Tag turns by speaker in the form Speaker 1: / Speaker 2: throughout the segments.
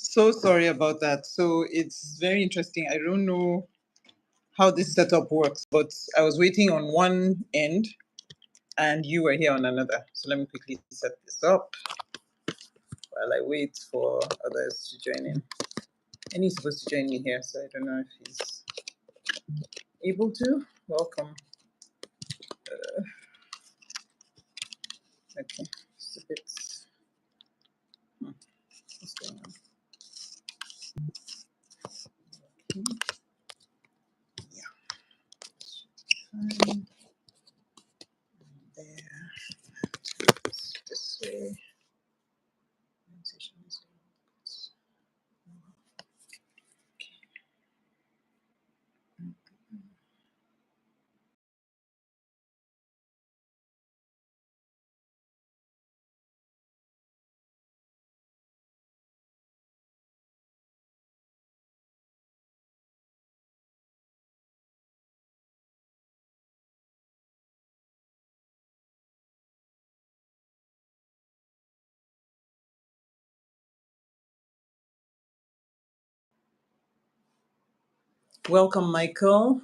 Speaker 1: So sorry about that. So it's very interesting. I don't know how this setup works, but I was waiting on one end and you were here on another. So let me quickly set this up while I wait for others to join in. And he's supposed to join me here, so I don't know if he's able to. Welcome. Okay, it's a bit. What's going on? Okay. Yeah. Fine. There. This way. Welcome, Michael.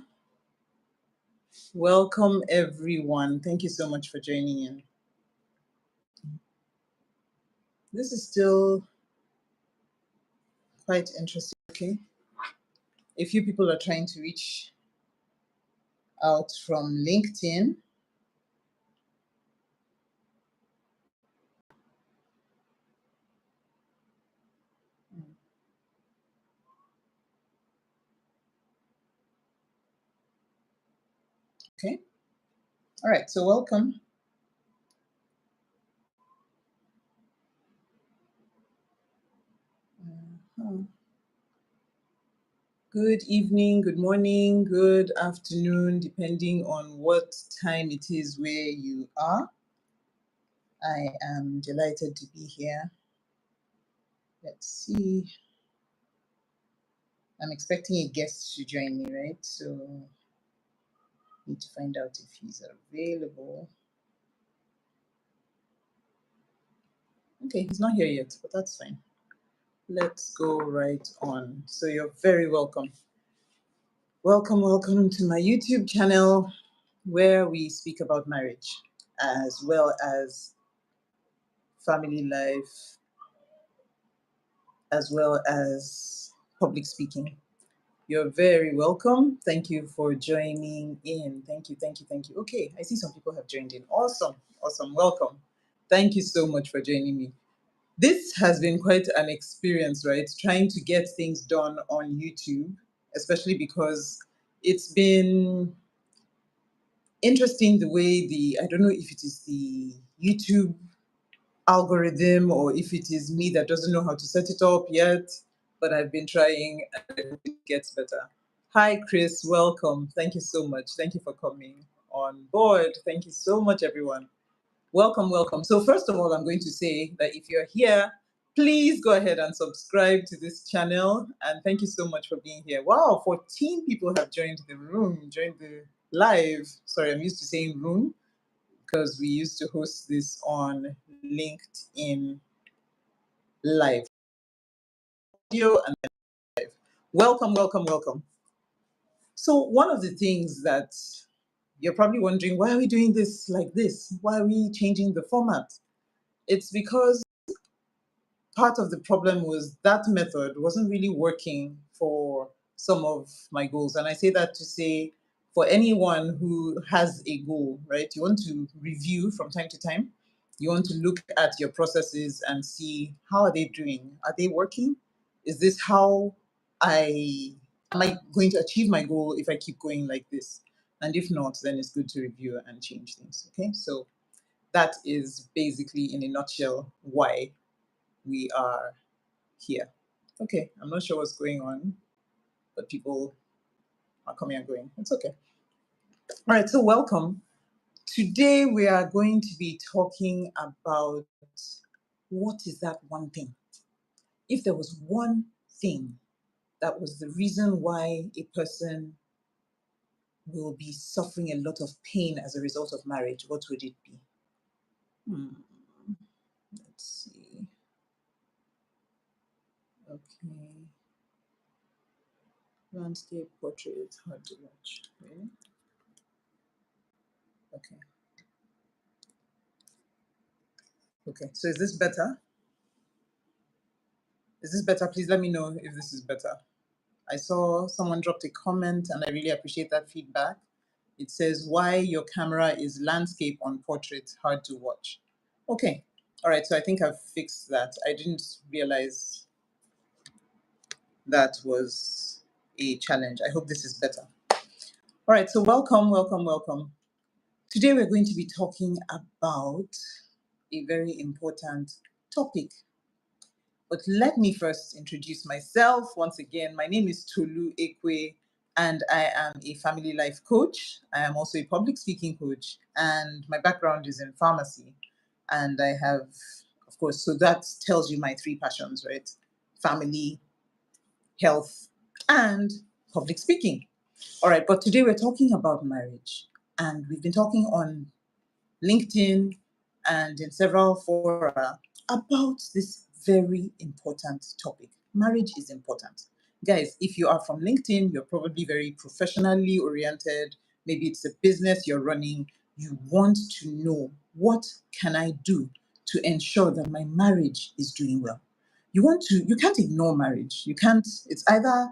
Speaker 1: Welcome, everyone. Thank you so much for joining in. This is still quite interesting. Okay. A few people are trying to reach out from LinkedIn. Okay. All right. So welcome. Good evening, good morning, good afternoon, depending on what time it is where you are. I am delighted to be here. Let's see. I'm expecting a guest to join me, right? So need to find out if he's available. Okay, he's not here yet, but that's fine. Let's go right on. So you're very welcome. Welcome to my YouTube channel where we speak about marriage as well as family life, as well as public speaking. You're very welcome. Thank you for joining in. Thank you. Okay, I see some people have joined in. Awesome. Welcome. Thank you so much for joining me. This has been quite an experience, right? Trying to get things done on YouTube, especially because it's been interesting the way I don't know if it is the YouTube algorithm or if it is me that doesn't know how to set it up yet, but I've been trying and I hope it gets better. Hi, Chris. Welcome. Thank you so much. Thank you for coming on board. Thank you so much, everyone. Welcome. So first of all, I'm going to say that if you're here, please go ahead and subscribe to this channel. And thank you so much for being here. Wow, 14 people have joined the room, joined the live. Sorry, I'm used to saying room because we used to host this on LinkedIn Live. Audio and live. Welcome. So one of the things that you're probably wondering, why are we doing this like this? Why are we changing the format? It's because part of the problem was that method wasn't really working for some of my goals. And I say that to say, for anyone who has a goal, right? You want to review from time to time. You want to look at your processes and see how are they doing? Are they working? Is this how am I going to achieve my goal if I keep going like this? And if not, then it's good to review and change things. Okay. So that is basically in a nutshell why we are here. Okay, I'm not sure what's going on, but people are coming and going. It's okay. All right, so welcome. Today we are going to be talking about what is that one thing? If there was one thing that was the reason why a person will be suffering a lot of pain as a result of marriage, what would it be? Let's see. Okay. Landscape portrait, hard to watch. Really? Okay. Okay. So is this better? Is this better? Please let me know if this is better. I saw someone dropped a comment and I really appreciate that feedback. It says, why your camera is landscape on portrait, hard to watch. Okay. All right. So I think I've fixed that. I didn't realize that was a challenge. I hope this is better. All right. So welcome, welcome, welcome. Today we're going to be talking about a very important topic. But let me first introduce myself. Once again, my name is Tolu Ekwe, and I am a family life coach. I am also a public speaking coach, and my background is in pharmacy. And I have, of course, so that tells you my three passions, right? Family, health, and public speaking. All right, but today we're talking about marriage. And we've been talking on LinkedIn and in several fora about this very important topic. Marriage is important. Guys, if you are from LinkedIn, you're probably very professionally oriented. Maybe it's a business you're running. You want to know, what can I do to ensure that my marriage is doing well? You can't ignore marriage. You can't, it's either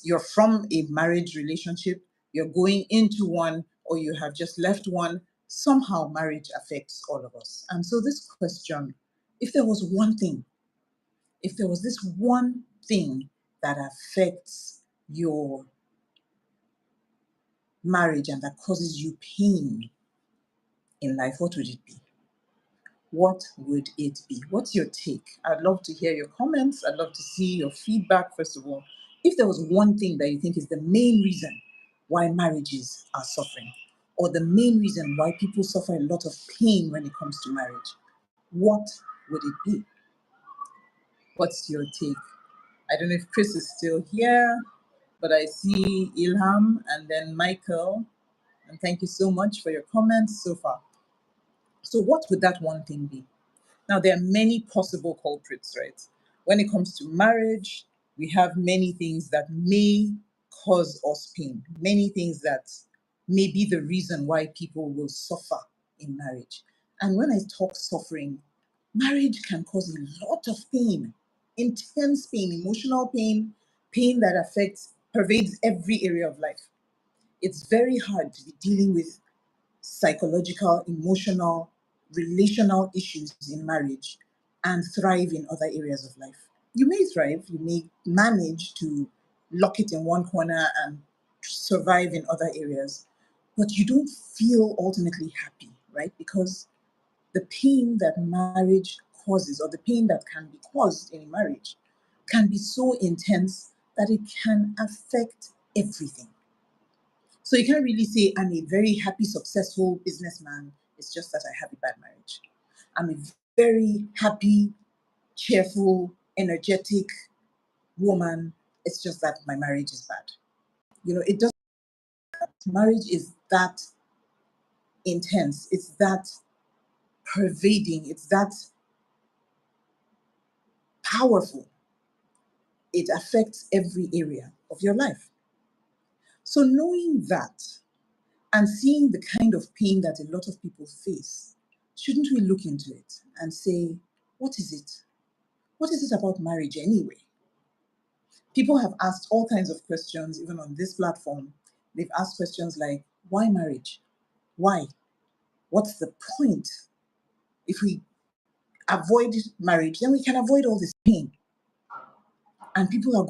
Speaker 1: you're from a marriage relationship, you're going into one, or you have just left one. Somehow marriage affects all of us. And so this question, if there was one thing, if there was this one thing that affects your marriage and that causes you pain in life, what would it be? What would it be? What's your take? I'd love to hear your comments. I'd love to see your feedback, first of all. If there was one thing that you think is the main reason why marriages are suffering, or the main reason why people suffer a lot of pain when it comes to marriage, what would it be? What's your take? I don't know if Chris is still here, but I see Ilham and then Michael. And thank you so much for your comments so far. So, what would that one thing be? Now, there are many possible culprits, right? When it comes to marriage, we have many things that may cause us pain, many things that may be the reason why people will suffer in marriage. And when I talk suffering, marriage can cause a lot of pain, intense pain, emotional pain, pain that pervades every area of life. It's very hard to be dealing with psychological, emotional, relational issues in marriage and thrive in other areas of life. You may thrive, you may manage to lock it in one corner and survive in other areas, but you don't feel ultimately happy, right? Because the pain that marriage causes, or the pain that can be caused in a marriage, can be so intense that it can affect everything. So you can't really say, I'm a very happy, successful businessman. It's just that I have a bad marriage. I'm a very happy, cheerful, energetic woman. It's just that my marriage is bad. It doesn't, marriage is that intense. It's that pervading. It's that powerful. It affects every area of your life. So knowing that and seeing the kind of pain that a lot of people face, shouldn't we look into it and say, what is it? What is it about marriage anyway? People have asked all kinds of questions, even on this platform. They've asked questions like, why marriage? Why? What's the point? If we avoid marriage, then we can avoid all this pain. And people are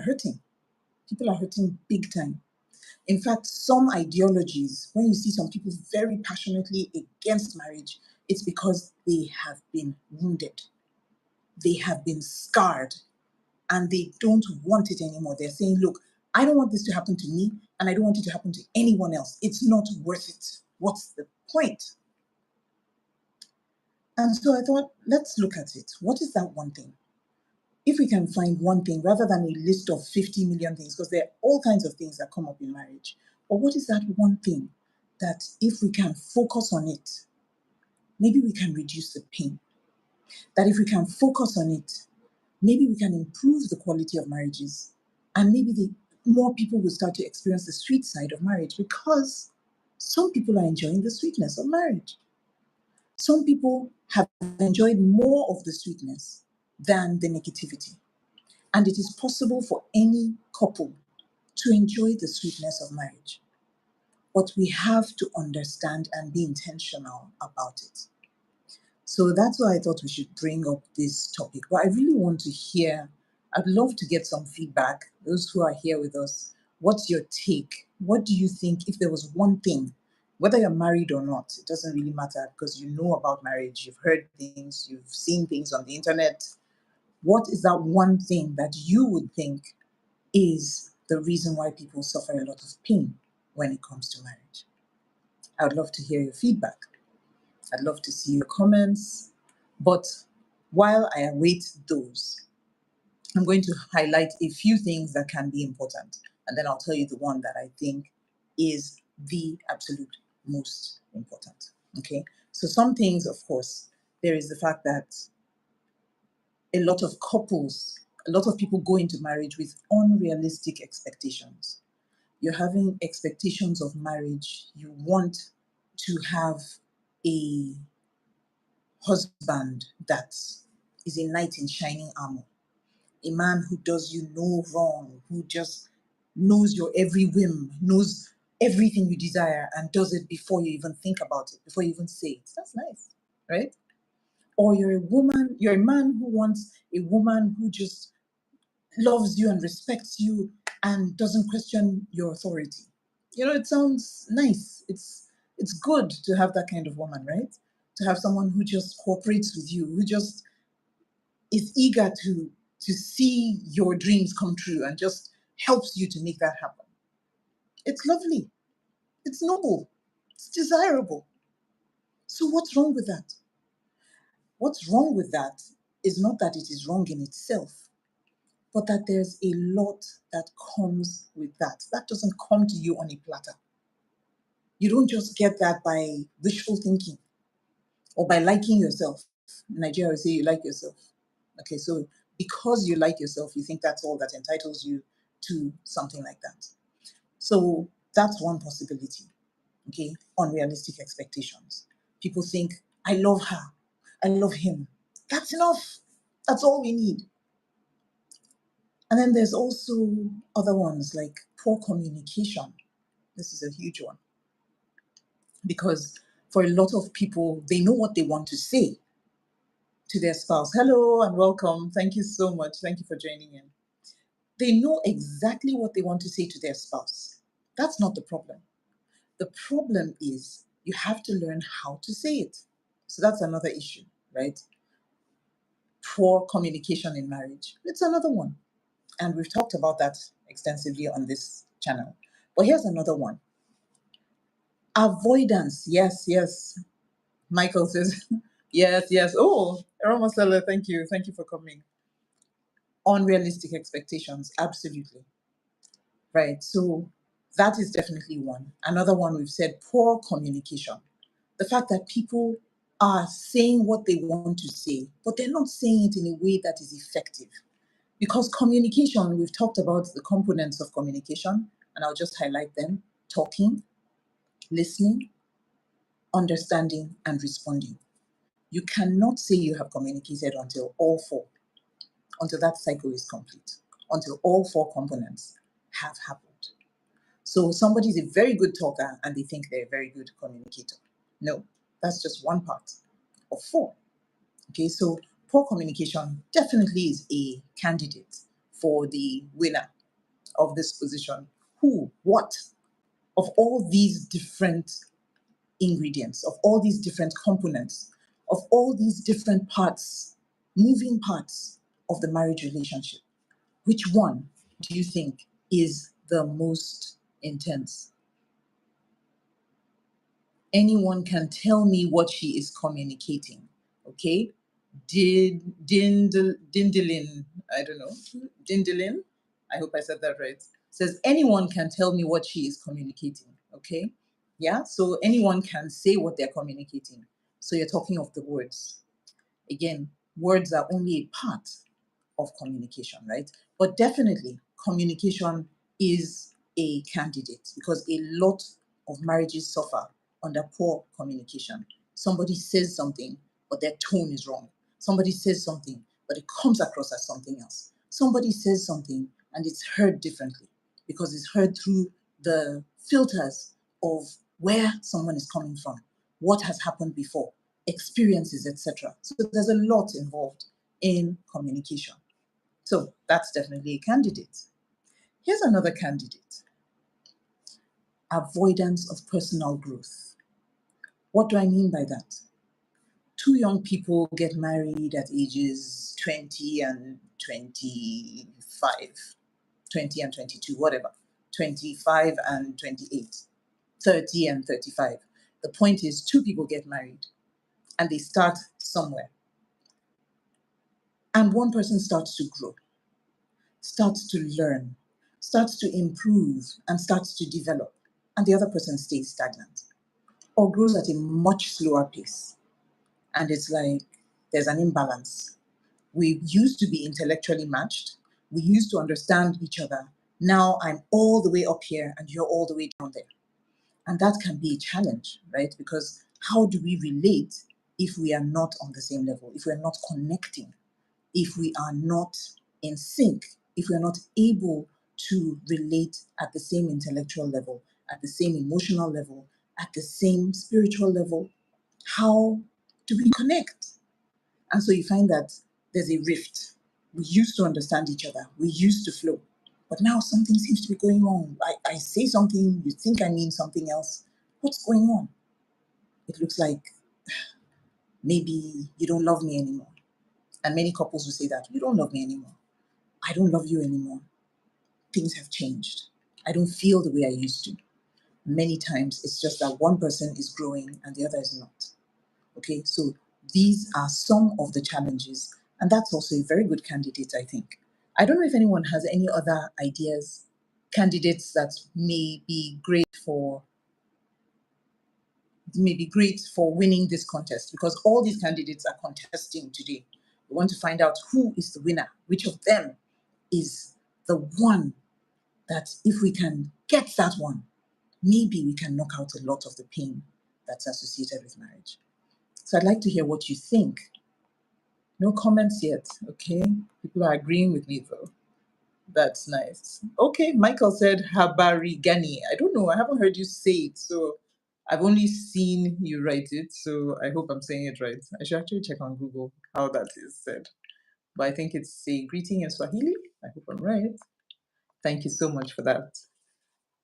Speaker 1: hurting. People are hurting big time. In fact, some ideologies, when you see some people very passionately against marriage, it's because they have been wounded. They have been scarred and they don't want it anymore. They're saying, look, I don't want this to happen to me and I don't want it to happen to anyone else. It's not worth it. What's the point? And so I thought, let's look at it. What is that one thing? If we can find one thing rather than a list of 50 million things, because there are all kinds of things that come up in marriage, but what is that one thing that if we can focus on it, maybe we can reduce the pain? That if we can focus on it,
Speaker 2: maybe we can improve the quality of marriages, and maybe more people will start to experience the sweet side of marriage, because some people are enjoying the sweetness of marriage. Some people have enjoyed more of the sweetness than the negativity. And it is possible for any couple to enjoy the sweetness of marriage. But we have to understand and be intentional about it. So that's why I thought we should bring up this topic. But I really want to hear, I'd love to get some feedback, those who are here with us. What's your take? What do you think, if there was one thing, whether you're married or not, it doesn't really matter, because you know about marriage, you've heard things, you've seen things on the internet. What is that one thing that you would think is the reason why people suffer a lot of pain when it comes to marriage? I would love to hear your feedback. I'd love to see your comments. But while I await those, I'm going to highlight a few things that can be important. And then I'll tell you the one that I think is the absolute most important. Okay? So, some things, of course, there is the fact that a lot of couples, a lot of people go into marriage with unrealistic expectations. You're having expectations of marriage. You want to have a husband that is a knight in shining armor, a man who does you no wrong, who just knows your every whim, knows everything you desire, and does it before you even think about it, before you even say it. That's nice, right? Or you're a man who wants a woman who just loves you and respects you and doesn't question your authority. It sounds nice. It's good to have that kind of woman, right? To have someone who just cooperates with you, who just is eager to see your dreams come true and just helps you to make that happen. It's lovely. It's noble. It's desirable. So what's wrong with that? What's wrong with that is not that it is wrong in itself, but that there's a lot that comes with that. That doesn't come to you on a platter. You don't just get that by wishful thinking or by liking yourself. In Nigeria, we say you like yourself. Okay, so because you like yourself, you think that's all that entitles you to something like that. So that's one possibility. Okay, unrealistic expectations. People think, I love her, I love him. That's enough. That's all we need. And then there's also other ones like poor communication. This is a huge one. Because for a lot of people, they know what they want to say to their spouse. Hello and welcome. Thank you so much. Thank you for joining in. They know exactly what they want to say to their spouse. That's not the problem. The problem is you have to learn how to say it. So that's another issue, right? Poor communication in marriage. It's another one. And we've talked about that extensively on this channel. But here's another one. Avoidance. Yes, yes. Michael says, yes, yes. Oh, Ramasela, thank you. Thank you for coming. Unrealistic expectations. Absolutely. Right. So that is definitely one. Another one we've said, poor communication. The fact that people are saying what they want to say, but they're not saying it in a way that is effective. Because communication, we've talked about the components of communication, and I'll just highlight them: talking, listening, understanding, and responding. You cannot say you have communicated until all four, until that cycle is complete, until all four components have happened. So somebody is a very good talker and they think they're a very good communicator. No, that's just one part of four. Okay, so poor communication definitely is a candidate for the winner of this position. Who, what, of all these different ingredients, of all these different components, of all these different parts, moving parts of the marriage relationship, which one do you think is the most intense? Anyone can tell me what she is communicating. Okay? Dindalin, I don't know. Dindalin, I hope I said that right. Says anyone can tell me what she is communicating. Okay? Yeah? So anyone can say what they're communicating. So you're talking of the words. Again, words are only a part of communication, right? But definitely, communication is a candidate because a lot of marriages suffer under poor communication. Somebody says something, but their tone is wrong. Somebody says something, but it comes across as something else. Somebody says something and it's heard differently because it's heard through the filters of where someone is coming from, what has happened before, experiences, etc. So there's a lot involved in communication. So that's definitely a candidate. Here's another candidate: avoidance of personal growth. What do I mean by that? Two young people get married at ages 20 and 25, 20 and 22, whatever, 25 and 28, 30 and 35. The point is, two people get married and they start somewhere. And one person starts to grow, starts to learn, starts to improve, and starts to develop. And the other person stays stagnant or grows at a much slower pace. And it's like there's an imbalance. We used to be intellectually matched. We used to understand each other. Now I'm all the way up here and you're all the way down there. And that can be a challenge, right? Because how do we relate if we are not on the same level, if we're not connecting, if we are not in sync, if we're not able to relate at the same intellectual level, at the same emotional level, at the same spiritual level? How do we connect? And so you find that there's a rift. We used to understand each other, we used to flow. But now something seems to be going on. I say something, you think I mean something else. What's going on? It looks like maybe you don't love me anymore. And many couples will say that, you don't love me anymore. I don't love you anymore. Things have changed. I don't feel the way I used to. Many times it's just that one person is growing and the other is not. Okay, so these are some of the challenges, and that's also a very good candidate, I think. I don't know if anyone has any other ideas, candidates that may be great for winning this contest, because all these candidates are contesting today. We want to find out who is the winner, which of them is the one that if we can get that one, maybe we can knock out a lot of the pain that's associated with marriage. So I'd like to hear what you think. No comments yet, okay? People are agreeing with me though. That's nice. Okay, Michael said Habarigani. I don't know, I haven't heard you say it, so I've only seen you write it, so I hope I'm saying it right. I should actually check on Google how that is said. But I think it's a greeting in Swahili. I hope I'm right. Thank you so much for that.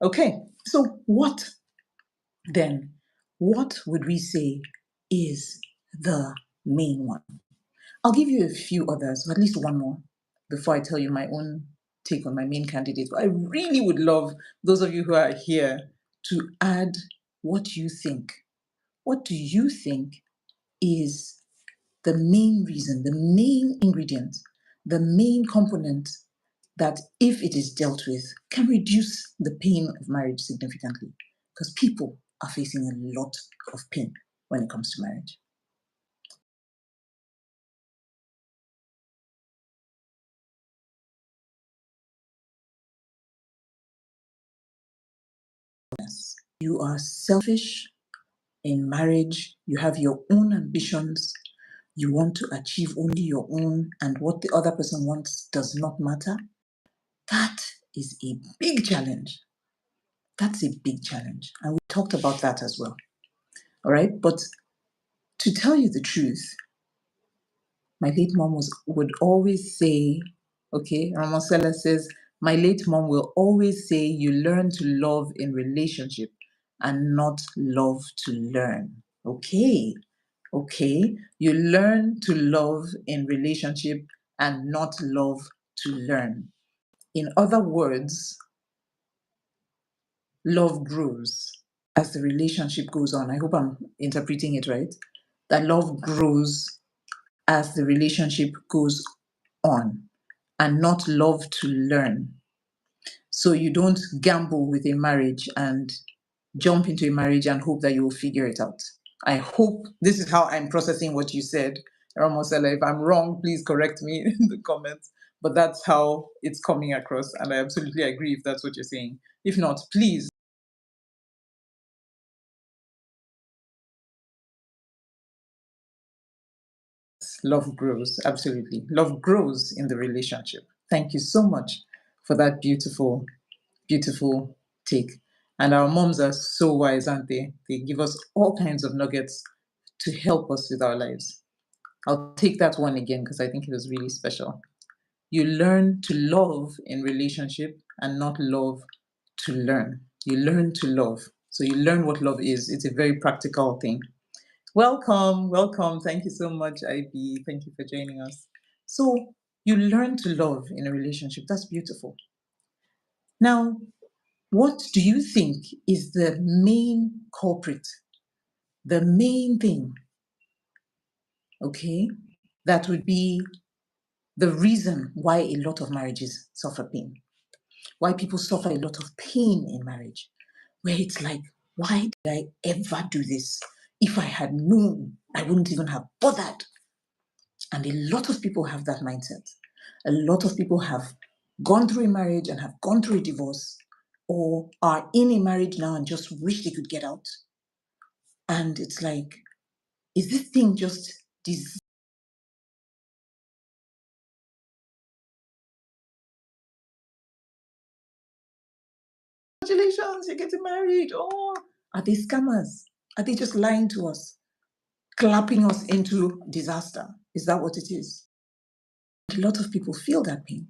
Speaker 2: Okay, so what then? What would we say is the main one? I'll give you a few others, or at least one more, before I tell you my own take on my main candidate. But I really would love those of you who are here to add what you think. What do you think is the main reason, the main ingredient, the main component that, if it is dealt with, can reduce the pain of marriage significantly? Because people are facing a lot of pain when it comes to marriage. You are selfish in marriage, you have your own ambitions, you want to achieve only your own, and what the other person wants does not matter. That is a big challenge. That's a big challenge. And we talked about that as well. All right. But to tell you the truth, my late mom would always say, okay, Ramosela says, my late mom will always say, you learn to love in relationship and not love to learn. Okay. Okay. You learn to love in relationship and not love to learn. In other words, love grows as the relationship goes on. I hope I'm interpreting it right. That love grows as the relationship goes on and not love to learn. So you don't gamble with a marriage and jump into a marriage and hope that you will figure it out. I hope this is how I'm processing what you said.
Speaker 1: Ramosela. If I'm wrong, please correct me in the comments. But that's how it's coming across. And I absolutely agree if that's what you're saying. If not, please. Love grows. Absolutely. Love grows in the relationship. Thank you so much for that beautiful, beautiful take. And our moms are so wise, aren't they? They give us all kinds of nuggets to help us with our lives. I'll take that one again because I think it was really special. You learn to love in relationship and not love to learn. You learn to love. So you learn what love is. It's a very practical thing. Welcome, welcome. Thank you so much, IB. Thank you for joining us. So you learn to love in a relationship. That's beautiful. Now, what do you think is the main culprit, the main thing, okay, that would be the reason why a lot of marriages suffer pain? Why people suffer a lot of pain in marriage, where it's like, why did I ever do this? If I had known, I wouldn't even have bothered. And a lot of people have that mindset. A lot of people have gone through a marriage and have gone through a divorce, or are in a marriage now and just wish they could get out. And it's like, is this thing just congratulations, you're getting married? Oh, are they scammers? Are they just lying to us, clapping us into disaster? Is that what it is? A lot of people feel that pain.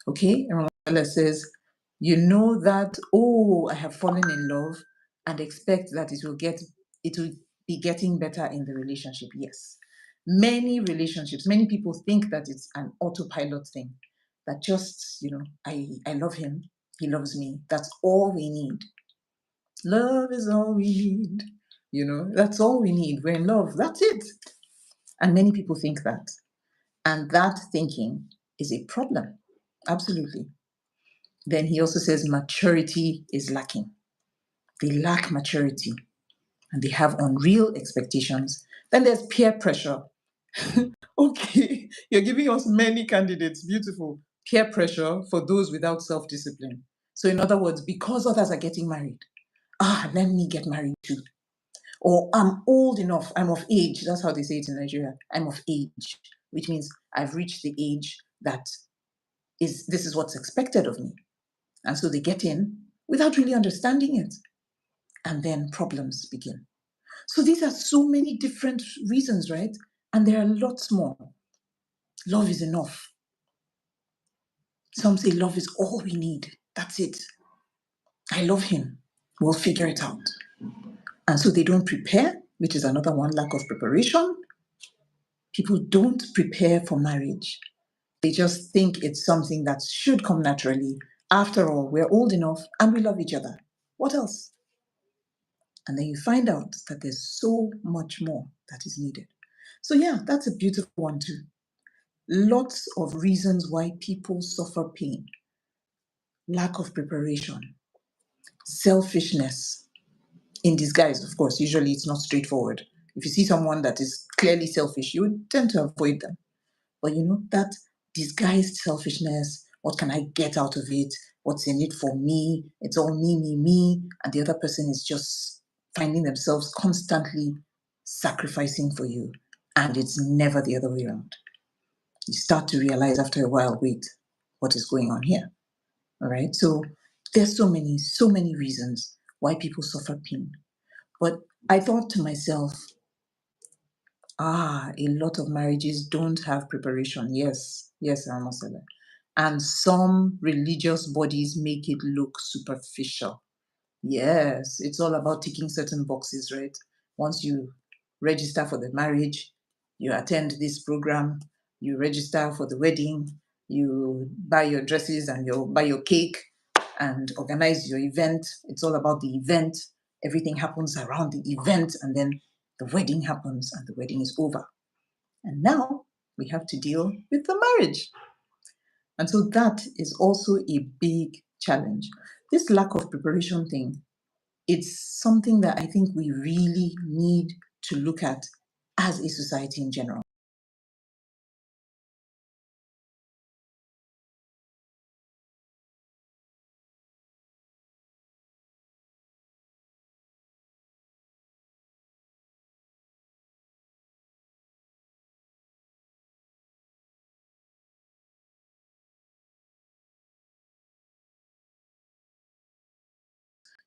Speaker 1: Okay, and Ramala says, you know that, oh, I have fallen in love and expect that it will be getting better in the relationship. Yes. Many relationships, many people think that it's an autopilot thing, that just, I love him, he loves me. That's all we need. Love is all we need. That's all we need. We're in love. That's it. And many people think that. And that thinking is a problem. Absolutely. Then he also says maturity is lacking. They lack maturity and they have unreal expectations. Then there's peer pressure. Okay, you're giving us many candidates. Beautiful. Peer pressure for those without self discipline. So, in other words, because others are getting married, let me get married too. Or I'm old enough, I'm of age. That's how they say it in Nigeria. I'm of age, which means I've reached the age that this is what's expected of me. And so they get in without really understanding it. And then problems begin. So these are so many different reasons, right? And there are lots more. Love is enough. Some say love is all we need. That's it. I love him. We'll figure it out. And so they don't prepare, which is another one, lack of preparation. People don't prepare for marriage. They just think it's something that should come naturally. After all, we're old enough and we love each other. What else? And then you find out that there's so much more that is needed. So, yeah, that's a beautiful one too. Lots of reasons why people suffer pain: lack of preparation, selfishness in disguise, of course. Usually it's not straightforward. If you see someone that is clearly selfish, you would tend to avoid them. But that disguised selfishness, what can I get out of it? What's in it for me? It's all me, me, me. And the other person is just finding themselves constantly sacrificing for you. And it's never the other way around. You start to realize after a while, wait, what is going on here? All right. So there's so many reasons why people suffer pain. But I thought to myself, a lot of marriages don't have preparation. Yes, yes, Ramasala. And some religious bodies make it look superficial. Yes, it's all about ticking certain boxes, right? Once you register for the marriage, you attend this program, you register for the wedding, you buy your dresses and you buy your cake and organize your event. It's all about the event. Everything happens around the event, and then the wedding happens and the wedding is over. And now we have to deal with the marriage. And so that is also a big challenge. This lack of preparation thing, it's something that I think we really need to look at as a society in general.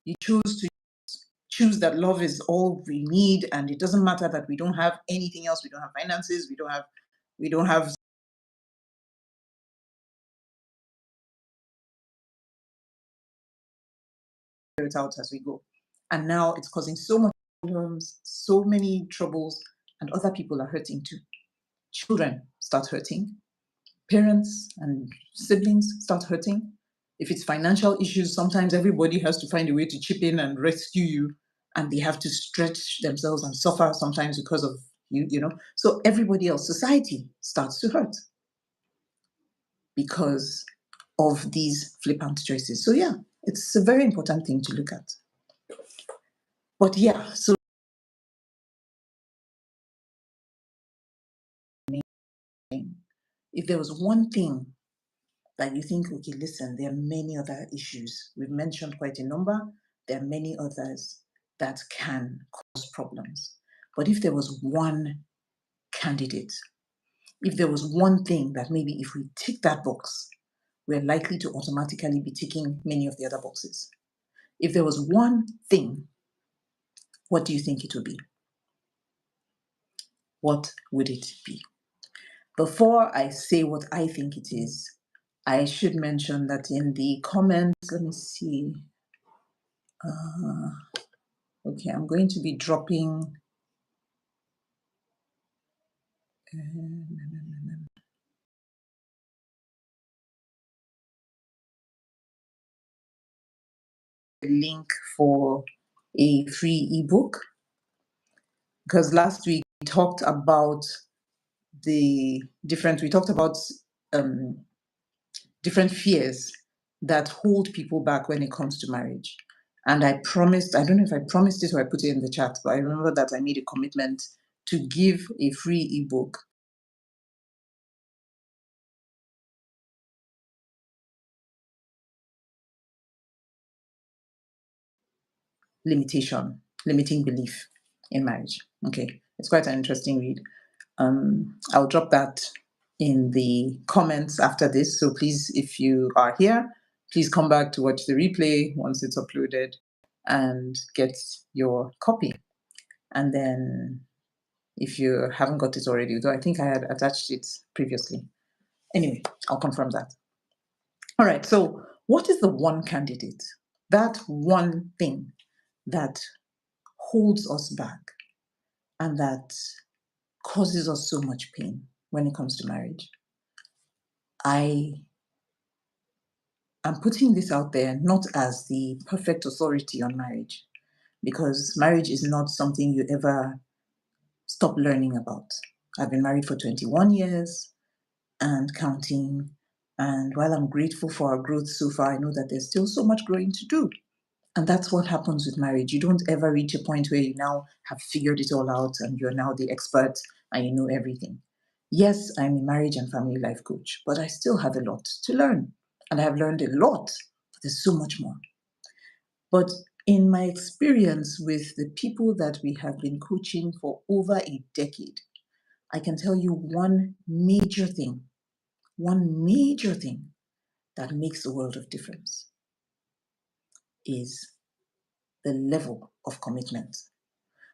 Speaker 2: You choose that love is all we need, and it doesn't matter that we don't have anything else. We don't have finances. We don't have it out as we go. And now it's causing so much problems, so many troubles, and other people are hurting too. Children start hurting, parents and siblings start hurting. If it's financial issues, sometimes everybody has to find a way to chip in and rescue you, and they have to stretch themselves and suffer sometimes because of you know. So everybody else, society starts to hurt because of these flippant choices. So yeah, it's a very important thing to look at. But yeah, so if there was one thing that you think, okay, listen, there are many other issues. We've mentioned quite a number. There are many others that can cause problems. But if there was one candidate, if there was one thing that maybe if we tick that box, we're likely to automatically be ticking many of the other boxes. If there was one thing, what do you think it would be? What would it be? Before I say what I think it is, I should mention that in the comments, let me see. Okay, I'm going to be dropping a link for a free ebook, because last week we talked about um, different fears that hold people back when it comes to marriage. And I promised, I don't know if I promised it or I put it in the chat, but I remember that I made a commitment to give a free ebook limiting belief in marriage. Okay, it's quite an interesting read. I'll drop that in the comments after this. So please, if you are here, please come back to watch the replay once it's uploaded and get your copy. And then if you haven't got it already, though I think I had attached it previously. Anyway, I'll confirm that. All right, so what is the one candidate? That one thing that holds us back and that causes us so much pain when it comes to marriage. I am putting this out there not as the perfect authority on marriage, because marriage is not something you ever stop learning about. I've been married for 21 years and counting. And while I'm grateful for our growth so far, I know that there's still so much growing to do. And that's what happens with marriage. You don't ever reach a point where you now have figured it all out and you're now the expert and you know everything. Yes, I'm a marriage and family life coach, but I still have a lot to learn. And I have learned a lot, but there's so much more. But in my experience with the people that we have been coaching for over a decade, I can tell you one major thing that makes a world of difference is the level of commitment.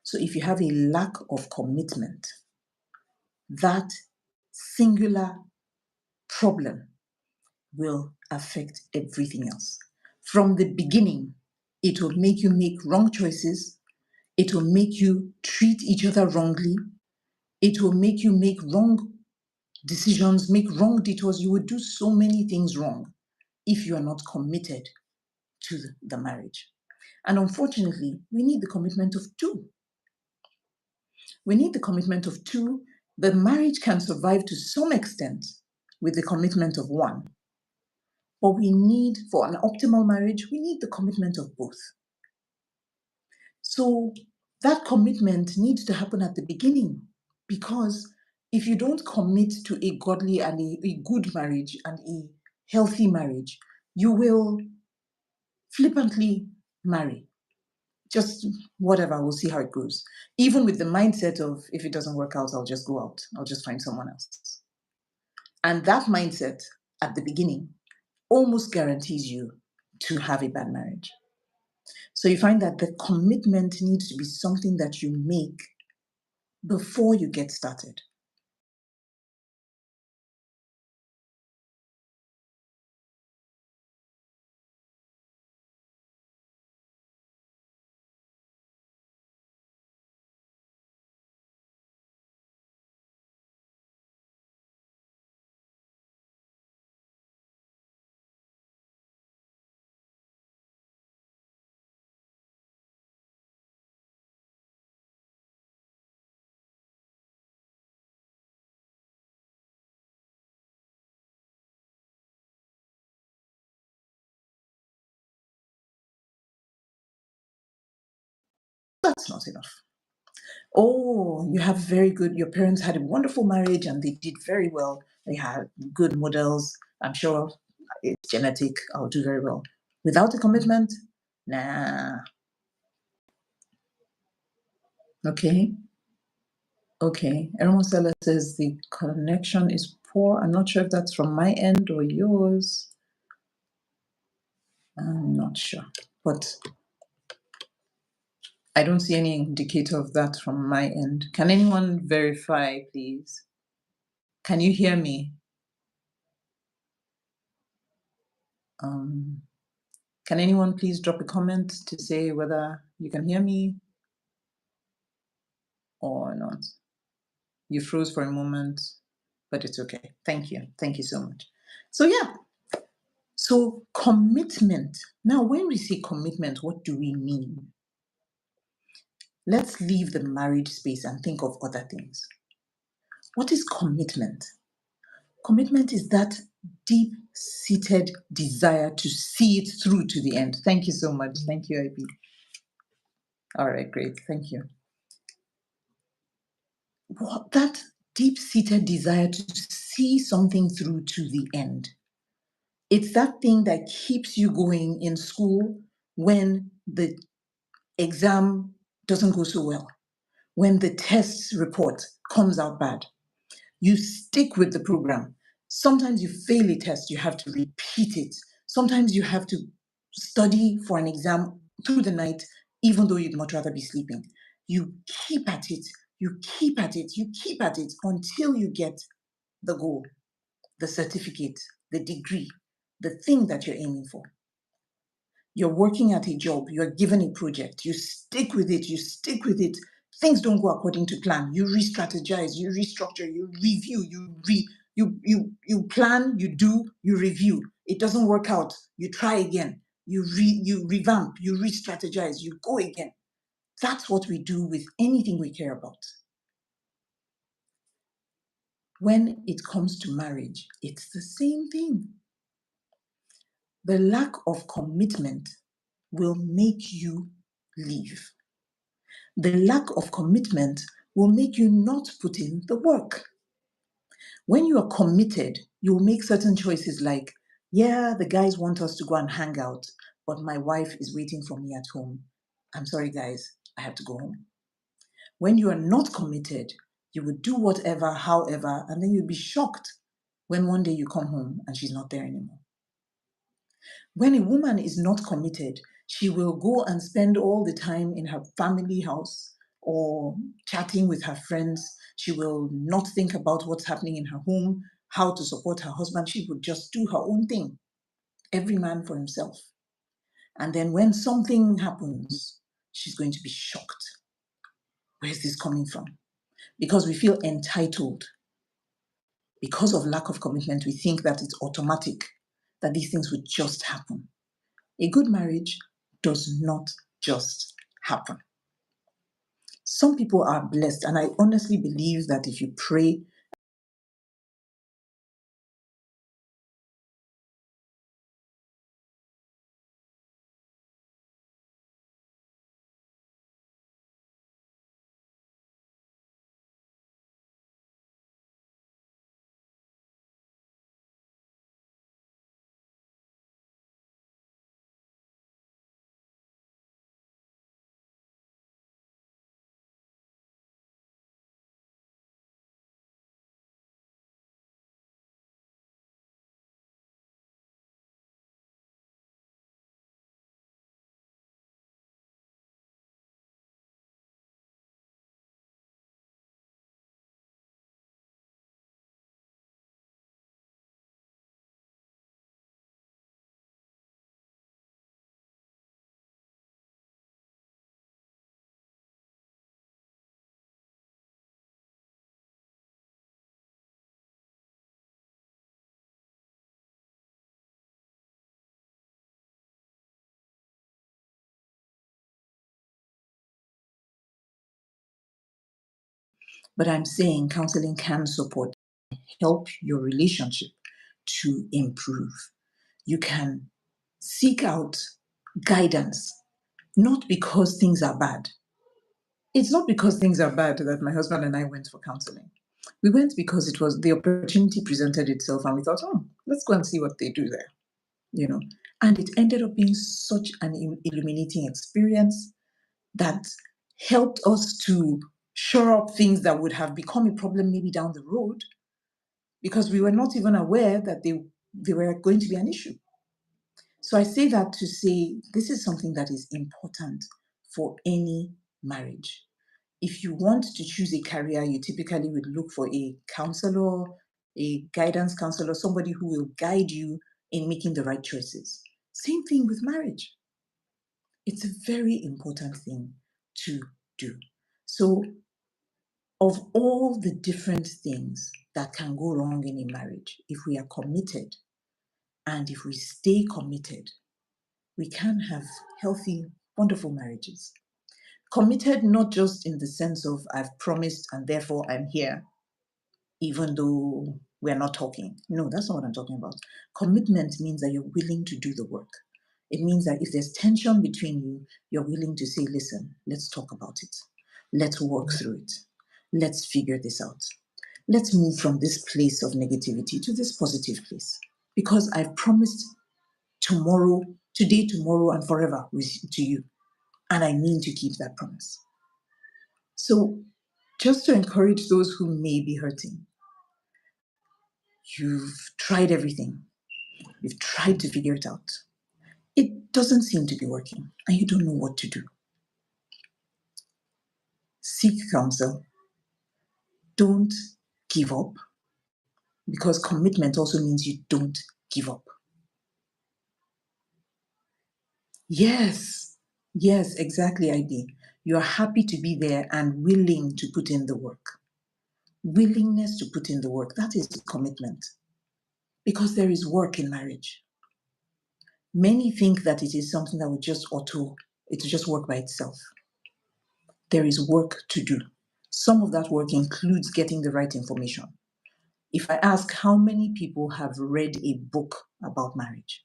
Speaker 2: So if you have a lack of commitment, that singular problem will affect everything else. From the beginning, it will make you make wrong choices. It will make you treat each other wrongly. It will make you make wrong decisions, make wrong detours. You will do so many things wrong if you are not committed to the marriage. And unfortunately, we need the commitment of two. We need the commitment of two. The marriage can survive to some extent with the commitment of one. But we need, for an optimal marriage, we need the commitment of both. So that commitment needs to happen at the beginning, because if you don't commit to a godly and a good marriage and a healthy marriage, you will flippantly marry. Just whatever, we'll see how it goes. Even with the mindset of, if it doesn't work out, I'll just go out, I'll just find someone else. And that mindset at the beginning almost guarantees you to have a bad marriage. So you find that the commitment needs to be something that you make before you get started. That's not enough. Oh, you have very good, your parents had a wonderful marriage and they did very well. They had good models. I'm sure it's genetic. I'll do very well. Without a commitment, nah. Okay. Okay. Ermosella says the connection is poor. I'm not sure if that's from my end or yours. I'm not sure. But I don't see any indicator of that from my end. Can anyone verify, please? Can you hear me? Um, can anyone please drop a comment to say whether you can hear me or not? You froze for a moment, but it's okay. Thank you. Thank you so much. So, yeah, so commitment. Now, when we say commitment, what do we mean? Let's leave the marriage space and think of other things. What is commitment? Commitment is that deep seated desire to see it through to the end. Thank you so much. Thank you, IB. All right, great. Thank you. That deep seated desire to see something through to the end. It's that thing that keeps you going in school when the exam doesn't go so well, when the test report comes out bad. You stick with the program. Sometimes you fail a test, you have to repeat it. Sometimes you have to study for an exam through the night, even though you'd much rather be sleeping. You keep at it, you keep at it, you keep at it until you get the goal, the certificate, the degree, the thing that you're aiming for. You're working at a job, you're given a project, you stick with it, you stick with it. Things don't go according to plan. You re-strategize, you restructure, you review, you plan, you do, you review. It doesn't work out. You try again. You revamp, you re-strategize, you go again. That's what we do with anything we care about. When it comes to marriage, it's the same thing. The lack of commitment will make you leave. The lack of commitment will make you not put in the work. When you are committed, you will make certain choices like, yeah, the guys want us to go and hang out, but my wife is waiting for me at home. I'm sorry, guys, I have to go home. When you are not committed, you would do whatever, however, and then you'll be shocked when one day you come home and she's not there anymore. When a woman is not committed, she will go and spend all the time in her family house or chatting with her friends. She will not think about what's happening in her home, how to support her husband. She would just do her own thing, every man for himself. And then when something happens, she's going to be shocked. Where's this coming from? Because we feel entitled. Because of lack of commitment, we think that it's automatic, that these things would just happen. A good marriage does not just happen. Some people are blessed, and I honestly believe that if you pray But I'm saying counseling can support, help your relationship to improve. You can seek out guidance, not because things are bad. It's not because things are bad that my husband and I went for counseling. We went because it was the opportunity presented itself, and we thought, oh, let's go and see what they do there, you know. And it ended up being such an illuminating experience that helped us to shore up things that would have become a problem maybe down the road, because we were not even aware that they were going to be an issue. So I say that to say this is something that is important for any marriage. If you want to choose a career, you typically would look for a counselor, a guidance counselor, somebody who will guide you in making the right choices. Same thing with marriage. It's a very important thing to do. So, of all the different things that can go wrong in a marriage, if we are committed and if we stay committed, we can have healthy, wonderful marriages. Committed not just in the sense of I've promised and therefore I'm here, even though we're not talking. No, that's not what I'm talking about. Commitment means that you're willing to do the work. It means that if there's tension between you, you're willing to say, listen, let's talk about it. Let's work through it. Let's figure this out. Let's move from this place of negativity to this positive place. Because I've promised tomorrow, today, tomorrow, and forever to you. And I mean to keep that promise. So, just to encourage those who may be hurting, you've tried everything, you've tried to figure it out. It doesn't seem to be working, and you don't know what to do. Seek counsel. Don't give up, because commitment also means you don't give up. Yes, exactly, IB. You're happy to be there and willing to put in the work. Willingness to put in the work, that is commitment. Because there is work in marriage. Many think that it is something that would just it will just work by itself. There is work to do. Some of that work includes getting the right information. If I ask how many people have read a book about marriage,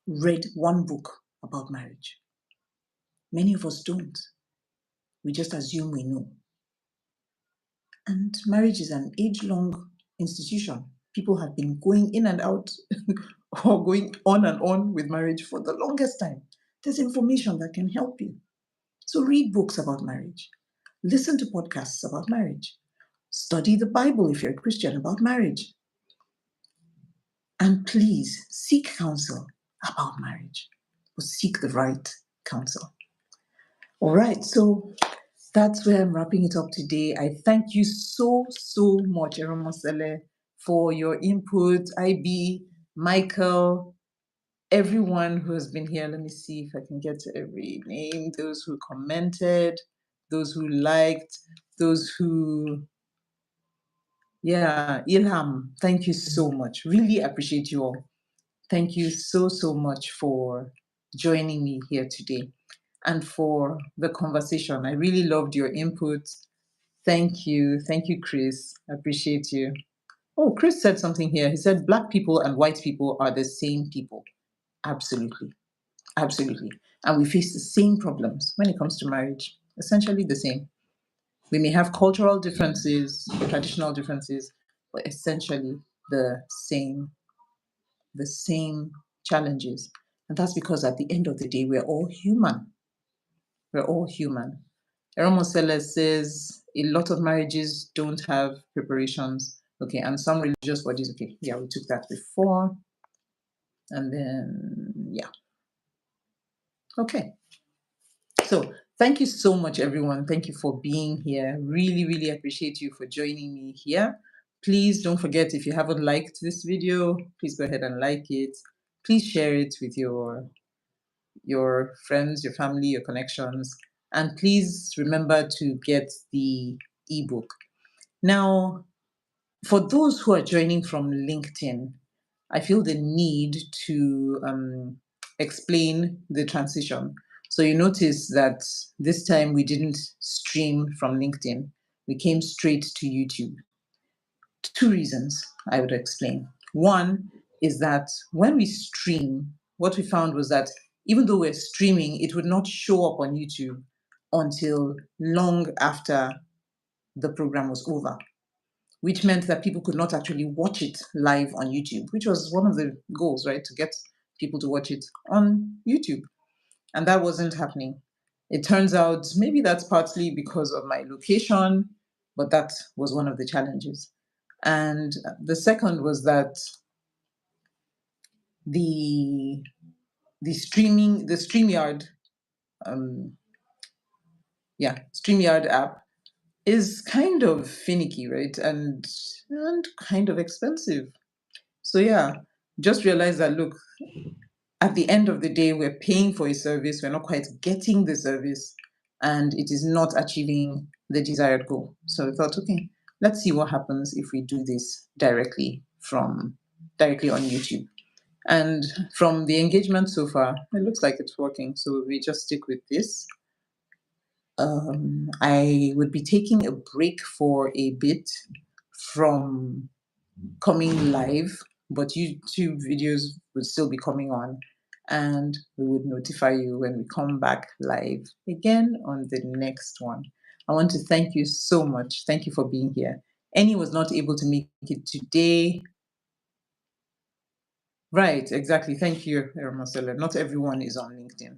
Speaker 2: read one book about marriage, many of us don't. We just assume we know. And marriage is an age-long institution. People have been going in and out or going on and on with marriage for the longest time. There's information that can help you. So read books about marriage. Listen to podcasts about marriage. Study the Bible if you're a Christian about marriage. And please seek counsel about marriage, but seek the right counsel. All right, so that's where I'm wrapping it up today. I thank you so much, Eromosele, for your input. IB, Michael, everyone who has been here. Let me see if I can get to every name. Those who commented, those who liked, those who, yeah, Ilham, thank you so much. Really appreciate you all. Thank you so much for joining me here today and for the conversation. I really loved your input. Thank you. Thank you, Chris. I appreciate you. Oh, Chris said something here. He said, Black people and white people are the same people. Absolutely. Absolutely. And we face the same problems when it comes to marriage, essentially the same. We may have cultural differences, traditional differences, but essentially the same challenges. And that's because at the end of the day, we're all human. We're all human. Eromosele says a lot of marriages don't have preparations. Okay, and some religious bodies, okay, yeah, we took that before. And then, yeah. Okay. So thank you so much, everyone. Thank you for being here. Really appreciate you for joining me here. Please don't forget, if you haven't liked this video, please go ahead and like it. Please share it with your friends, your family, your connections. And please remember to get the ebook. Now, for those who are joining from LinkedIn, I feel the need to explain the transition. So you notice that this time we didn't stream from LinkedIn. we came straight to YouTube. Two reasons I would explain. One is that when we stream, what we found was that even though we're streaming, it would not show up on YouTube until long after the program was over, which meant that people could not actually watch it live on YouTube, which was one of the goals, right? To get people to watch it on YouTube. And that wasn't happening. It turns out maybe that's partly because of my location, but that was one of the challenges. And the second was that the the StreamYard, StreamYard app is kind of finicky, right? And kind of expensive. So yeah, just realize that look, at the end of the day, we're paying for a service, we're not quite getting the service, and it is not achieving the desired goal. So I thought, okay, let's see what happens if we do this directly on YouTube. And from the engagement so far, it looks like it's working. So we just stick with this. I would be taking a break for a bit from coming live, but YouTube videos would still be coming on, and we would notify you when we come back live again on the next one. I want to thank you so much. Thank you for being here. Annie was not able to make it today. Right, exactly. Thank you, Marcella. Not everyone is on LinkedIn,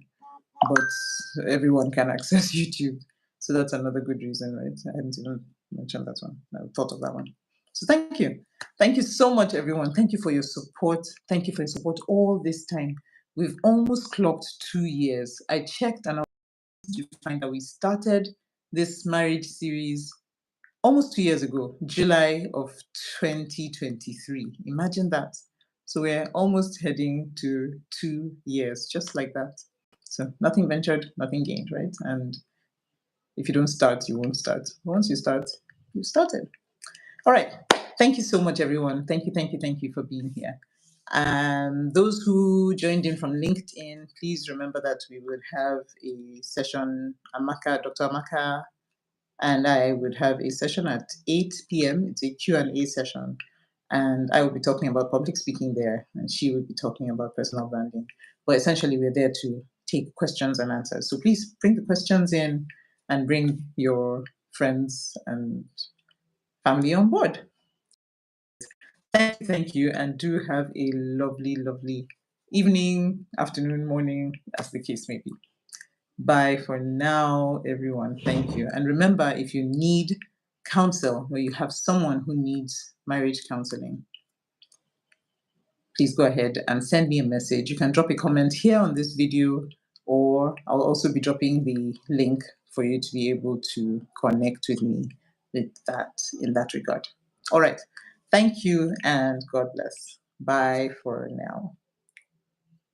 Speaker 2: but everyone can access YouTube. So that's another good reason, right? I hadn't even mentioned that one. I thought of that one. So thank you. Thank you so much, everyone. Thank you for your support. Thank you for your support all this time. We've almost clocked 2 years. I checked and I was to find that we started this marriage series almost 2 years ago, July of 2023. Imagine that. So we're almost heading to 2 years, just like that. So nothing ventured, nothing gained, right? And if you don't start, you won't start. Once you start, you started. All right. Thank you so much, everyone. Thank you, thank you, thank you for being here. Those who joined in from LinkedIn, please remember that we would have a session, Dr. Amaka and I would have a session at 8 p.m. It's a Q&A session. And I will be talking about public speaking there, and she will be talking about personal branding. But essentially, we're there to take questions and answers. So please bring the questions in and bring your friends and family on board. Thank you, and do have a lovely, lovely evening, afternoon, morning, as the case may be. Bye for now, everyone. Thank you. And remember, if you need counsel or you have someone who needs marriage counseling, please go ahead and send me a message. You can drop a comment here on this video, or I'll also be dropping the link for you to be able to connect with me with that in that regard. All right. Thank you and God bless. Bye for now.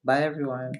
Speaker 2: Bye, everyone.